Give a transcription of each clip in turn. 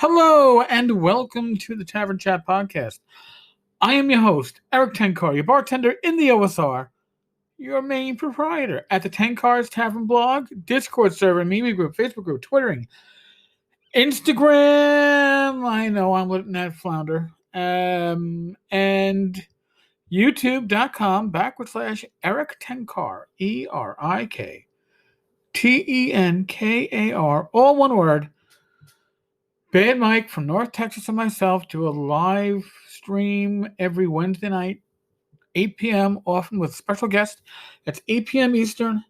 Hello and welcome to the Tavern Chat Podcast. I am your host, Eric Tenkar, your bartender in the OSR, your main proprietor at the Tenkar's Tavern blog, Discord server, meme group, Facebook group, Twittering, Instagram. I know I'm letting that flounder. And YouTube.com/ Eric Tenkar, ERIKTENKAR, all one word. Bad Mike from North Texas and myself do a live stream every Wednesday night, 8 p.m., often with special guests. That's 8 p.m. Eastern.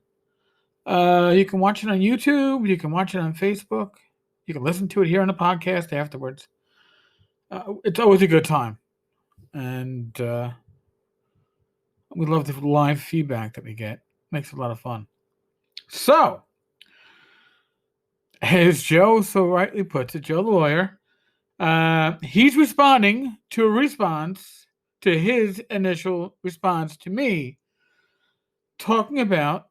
You can watch it on YouTube. You can watch it on Facebook. You can listen to it here on the podcast afterwards. It's always a good time. And we love the live feedback that we get. Makes it a lot of fun. So, as Joe so rightly puts it, Joe the lawyer, he's responding to a response to his initial response to me, talking about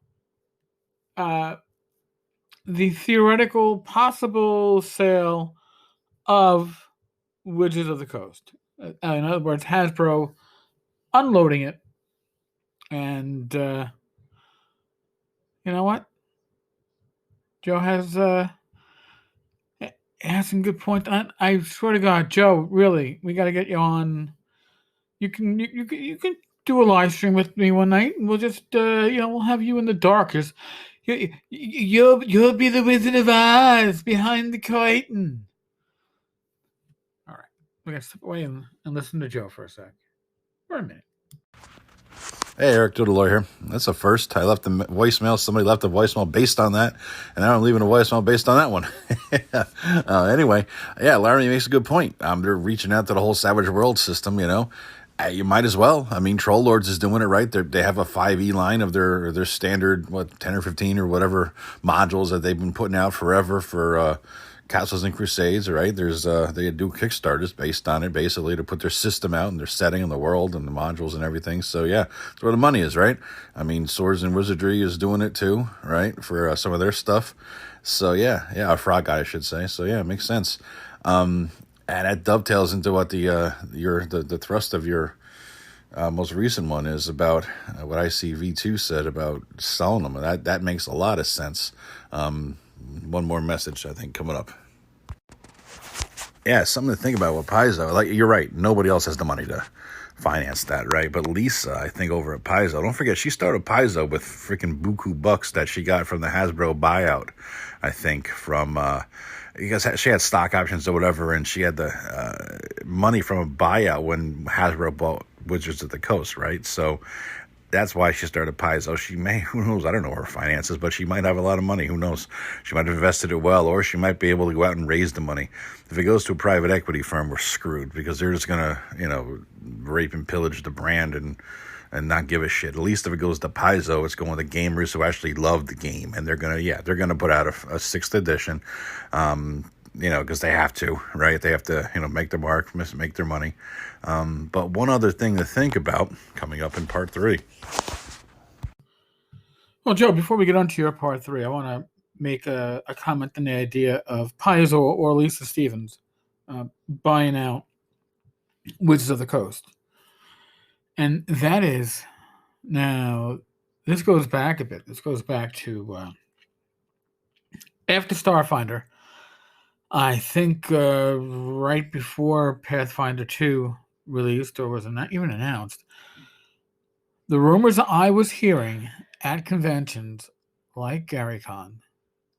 the theoretical possible sale of Wizards of the Coast. In other words, Hasbro unloading it. And you know what? Joe has some good points. I swear to God, Joe, really, we got to get you on. You can do a live stream with me one night, and we'll just we'll have you in the dark. You'll be the Wizard of Oz behind the curtain. All right, we gotta step away and listen to Joe for a sec. For a minute. Hey, Eric Doodle here. That's a first. I left a voicemail. Somebody left a voicemail based on that, and now I'm leaving a voicemail based on that one. Anyway, yeah, Larry makes a good point. They're reaching out to the whole Savage World system, You might as well. I mean, Troll Lords is doing it right. They have a 5e line of their standard, 10 or 15 or whatever modules that they've been putting out forever for Castles and Crusades, right? There's they do Kickstarters based on it, basically, to put their system out and their setting in the world and the modules and everything. So yeah, that's where the money is, right? I mean, Swords and Wizardry is doing it too, right? For some of their stuff. So yeah, a Frog Guy, I should say. So yeah, it makes sense. And that dovetails into what the thrust of your most recent one is about what I see V2 said about selling them. That makes a lot of sense. One more message, I think, coming up. Yeah, something to think about with Paizo. Like, you're right, nobody else has the money to finance that, right? But Lisa, I think, over at Paizo, don't forget, she started Paizo with freaking buku bucks that she got from the Hasbro buyout, I think, from because she had stock options or whatever, and she had the money from a buyout when Hasbro bought Wizards of the Coast, right? So that's why she started Paizo. She may, who knows, I don't know her finances, but she might have a lot of money. Who knows? She might have invested it well, or she might be able to go out and raise the money. If it goes to a private equity firm, we're screwed, because they're just going to, rape and pillage the brand and not give a shit. At least if it goes to Paizo, it's going to gamers who actually love the game, and they're gonna put out a 6th edition, because they have to, right? They have to, make their mark, make their money. But one other thing to think about coming up in part 3. Well, Joe, before we get on to your part 3, I want to make a comment on the idea of Paizo or Lisa Stevens buying out Wizards of the Coast. And that is, now, this goes back a bit. This goes back to after Starfinder. I think right before Pathfinder 2 released, or was it not even announced, the rumors I was hearing at conventions like GaryCon,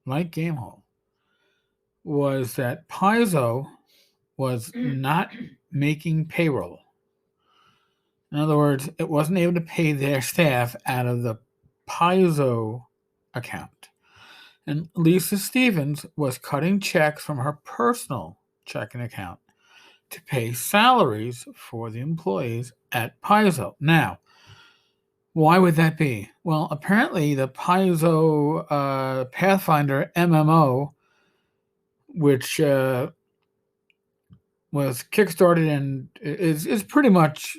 like Gamehole, was that Paizo was not making payroll. In other words, it wasn't able to pay their staff out of the Paizo account. And Lisa Stevens was cutting checks from her personal checking account to pay salaries for the employees at Paizo. Now, why would that be? Well, apparently the Paizo Pathfinder MMO, which was kickstarted and is pretty much,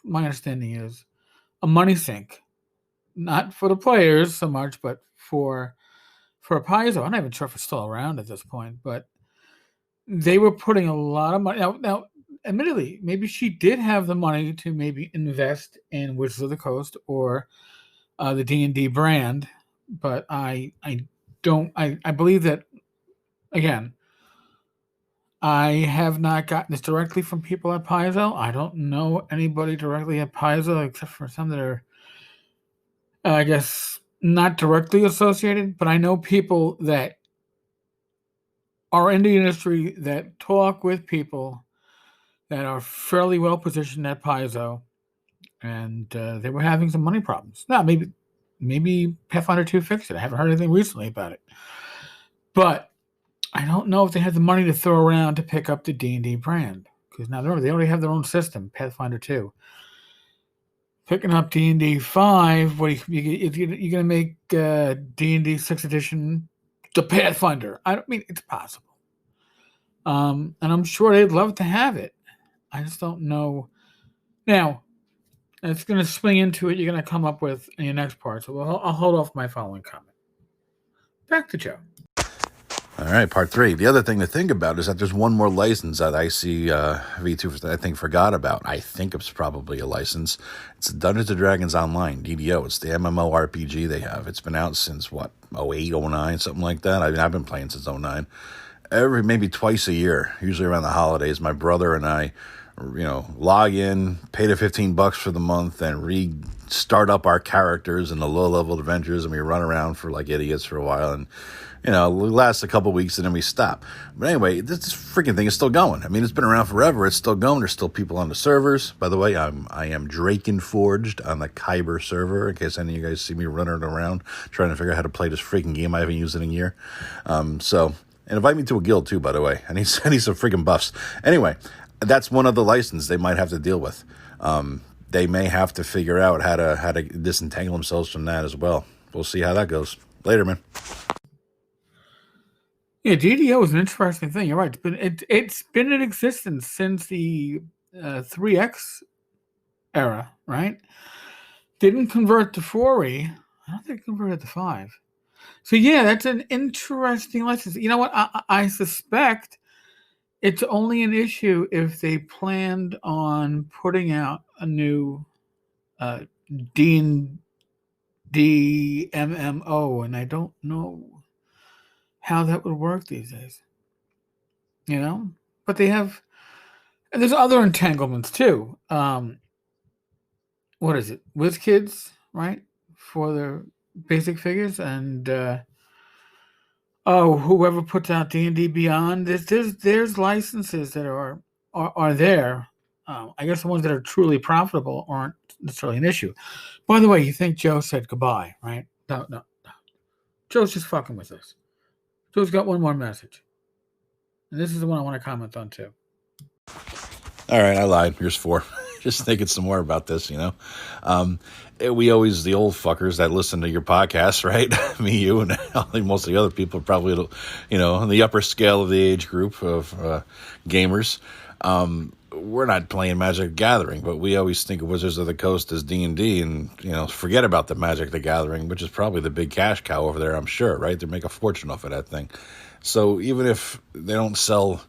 my understanding is, a money sink. Not for the players so much, but for Paizo. I'm not even sure if it's still around at this point, but they were putting a lot of money. Now, admittedly, maybe she did have the money to maybe invest in Wizards of the Coast or the D&D brand, but I believe that, again, I have not gotten this directly from people at Paizo. I don't know anybody directly at Paizo except for some that are, I guess, not directly associated, but I know people that are in the industry that talk with people that are fairly well positioned at Paizo, and they were having some money problems. Now, maybe Pathfinder 2 fixed it. I haven't heard anything recently about it. But I don't know if they had the money to throw around to pick up the D&D brand. Because now they already have their own system, Pathfinder 2. Picking up D&D 5, what you're going to make D&D 6th edition the Pathfinder. I don't mean it's possible. And I'm sure they'd love to have it. I just don't know. Now, it's going to swing into it. You're going to come up with in your next part. So I'll hold off my following comment. Back to Joe. All right, part 3. The other thing to think about is that there's one more license that I see V2 I think forgot about. I think it's probably a license. It's Dungeons & Dragons Online, DDO. It's the MMORPG they have. It's been out since, 08, 09, something like that. I mean, I've been playing since 09. Maybe twice a year, usually around the holidays, my brother and I, log in, pay the $15 for the month, and restart up our characters in the low-level adventures, and we run around for like idiots for a while, and it lasts a couple weeks, and then we stop. But anyway, this freaking thing is still going. I mean, it's been around forever. It's still going. There's still people on the servers. By the way, I am Draken Forged on the Kyber server, in case any of you guys see me running around trying to figure out how to play this freaking game. I haven't used it in a year. And invite me to a guild too, by the way. I need some freaking buffs. Anyway, that's one of the licenses they might have to deal with. They may have to figure out how to disentangle themselves from that as well. We'll see how that goes. Later, man. Yeah, DDO is an interesting thing. You're right. It's been in existence since the 3X era, right? Didn't convert to 4E. I don't think it converted to 5. So yeah, that's an interesting license. You know what? I suspect it's only an issue if they planned on putting out a new D&D MMO, and I don't know how that would work these days. But they have, and there's other entanglements too. What is it? WizKids, right? For their basic figures, and whoever puts out D&D Beyond, there's licenses that are there. I guess the ones that are truly profitable aren't necessarily an issue. By the way, you think Joe said goodbye, right? No. Joe's just fucking with us. Joe's got one more message. And this is the one I want to comment on too. All right, I lied. Here's 4. Just thinking some more about this, we always, the old fuckers that listen to your podcast, right? Me, you, and I think most of the other people are probably, in the upper scale of the age group of gamers. We're not playing Magic the Gathering, but we always think of Wizards of the Coast as D&D and, forget about the Magic the Gathering, which is probably the big cash cow over there, I'm sure, right? They make a fortune off of that thing. So even if they don't sell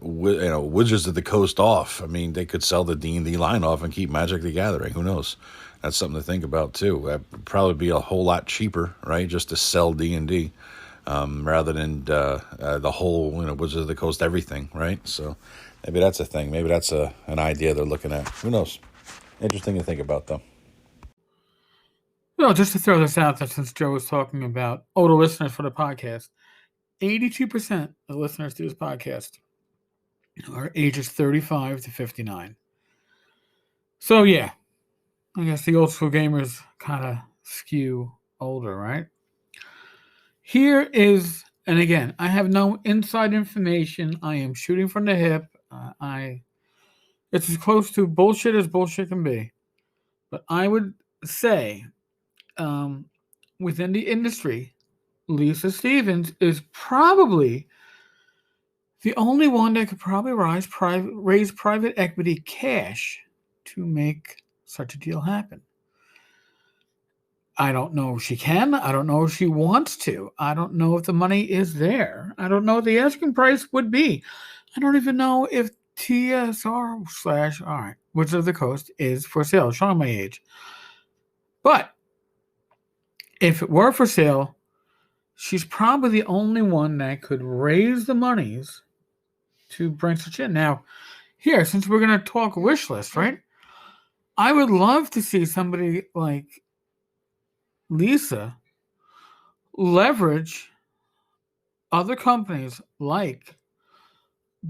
Wizards of the Coast off, I mean, they could sell the D&D line off and keep Magic the Gathering. Who knows? That's something to think about too. That'd probably be a whole lot cheaper, right? Just to sell D&D rather than the whole, Wizards of the Coast everything, right? So maybe that's a thing. Maybe that's an idea they're looking at. Who knows? Interesting to think about, though. Well, just to throw this out there, since Joe was talking about older listeners for the podcast, 82% of listeners to this podcast are ages 35 to 59. So yeah, I guess the old school gamers kind of skew older, right? Here is, and again, I have no inside information. I am shooting from the hip. It's as close to bullshit as bullshit can be. But I would say, within the industry, Lisa Stevens is probably the only one that could probably raise private equity cash to make such a deal happen. I don't know if she can. I don't know if she wants to. I don't know if the money is there. I don't know what the asking price would be. I don't even know if TSR slash, all right, Wizard of the Coast is for sale, showing my age. But if it were for sale, she's probably the only one that could raise the monies to bring such in. Now, here, since we're going to talk wish list, right? I would love to see somebody like Lisa leverage other companies like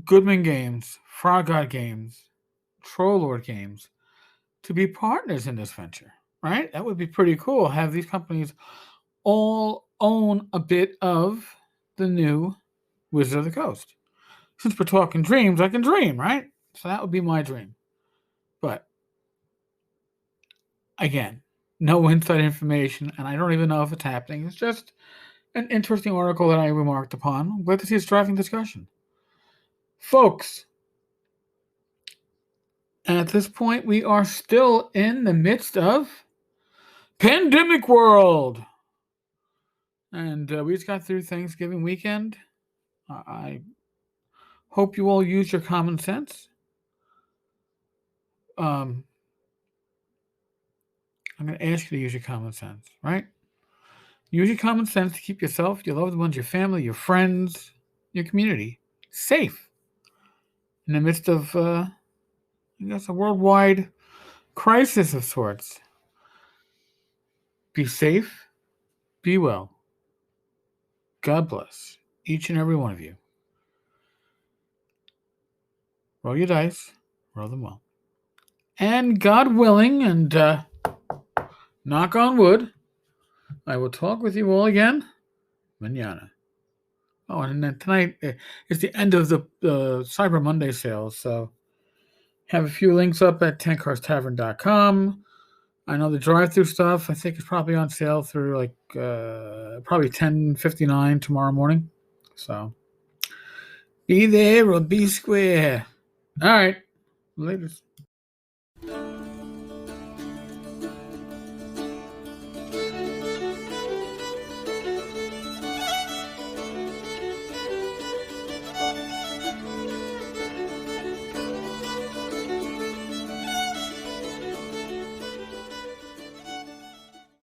Goodman Games, Frog God Games, Troll Lord Games to be partners in this venture, right? That would be pretty cool. Have these companies all own a bit of the new Wizard of the Coast. Since we're talking dreams, I can dream, right? So that would be my dream. But again, no inside information, and I don't even know if it's happening. It's just an interesting article that I remarked upon. I'm glad to see it's driving discussion. Folks, at this point, we are still in the midst of pandemic world. And we just got through Thanksgiving weekend. I hope you all use your common sense. I'm going to ask you to use your common sense, right? Use your common sense to keep yourself, your loved ones, your family, your friends, your community safe in the midst of, I guess, a worldwide crisis of sorts. Be safe, be well. God bless each and every one of you. Roll your dice, roll them well. And God willing, and knock on wood, I will talk with you all again mañana. Oh, and then tonight is the end of the Cyber Monday sale, so have a few links up at tankcarstavern.com. I know the drive-through stuff, I think, is probably on sale through like probably 10:59 tomorrow morning. So be there or be square. All right. Latest.